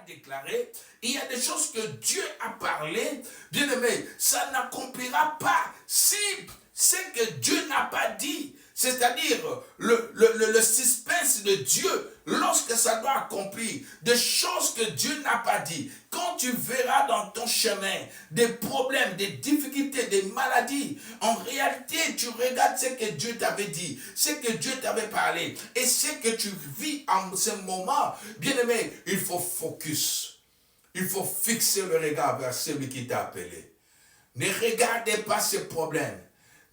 déclaré, il y a des choses que Dieu a parlé, bien aimé, ça n'accomplira pas si c'est que Dieu n'a pas dit. C'est-à-dire le suspense de Dieu lorsque ça doit accomplir des choses que Dieu n'a pas dit. Quand tu verras dans ton chemin des problèmes, des difficultés, des maladies, en réalité tu regardes ce que Dieu t'avait dit, ce que Dieu t'avait parlé et ce que tu vis en ce moment. Bien aimé, il faut focus. Il faut fixer le regard vers celui qui t'a appelé. Ne regardez pas ces problèmes.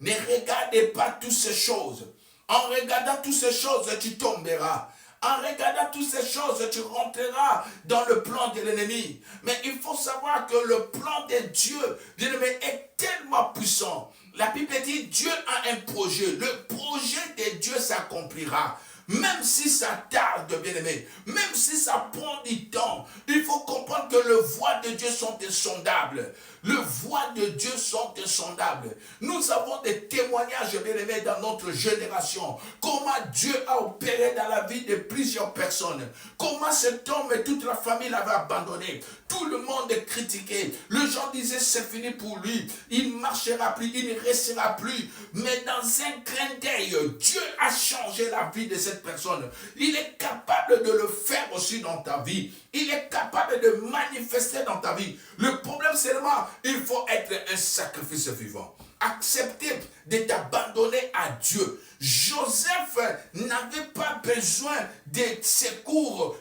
Ne regardez pas toutes ces choses. En regardant toutes ces choses, tu tomberas. En regardant toutes ces choses, tu rentreras dans le plan de l'ennemi. Mais il faut savoir que le plan de Dieu, bien aimé, est tellement puissant. La Bible dit, Dieu a un projet. Le projet de Dieu s'accomplira. Même si ça tarde, bien-aimé, même si ça prend du temps, il faut comprendre que les voies de Dieu sont insondables. Les voies de Dieu sont insondables. Nous avons des témoignages, bien-aimés, dans notre génération. Comment Dieu a opéré dans la vie de plusieurs personnes. Comment cet homme et toute la famille l'avaient abandonné. Tout le monde est critiqué. Les gens disaient c'est fini pour lui. Il ne marchera plus, il ne restera plus. Mais dans un clin d'œil, Dieu a changé la vie de cette personne. Il est capable de le faire aussi dans ta vie. Il est capable de manifester dans ta vie. Le problème seulement, il faut être un sacrifice vivant. Accepter de t'abandonner à Dieu. Joseph n'avait pas besoin de secours,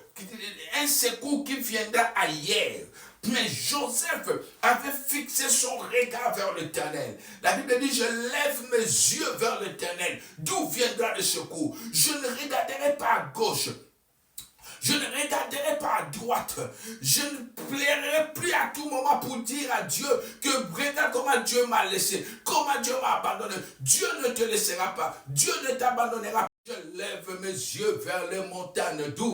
un secours qui viendra ailleurs. Mais Joseph avait fixé son regard vers l'Éternel. La Bible dit, je lève mes yeux vers l'Éternel. D'où viendra le secours? Je ne regarderai pas à gauche. Je ne regarderai pas à droite. Je ne plairai plus à tout moment pour dire à Dieu que regarde comment Dieu m'a laissé, comment Dieu m'a abandonné. Dieu ne te laissera pas. Dieu ne t'abandonnera pas. Je lève mes yeux vers les montagnes. D'où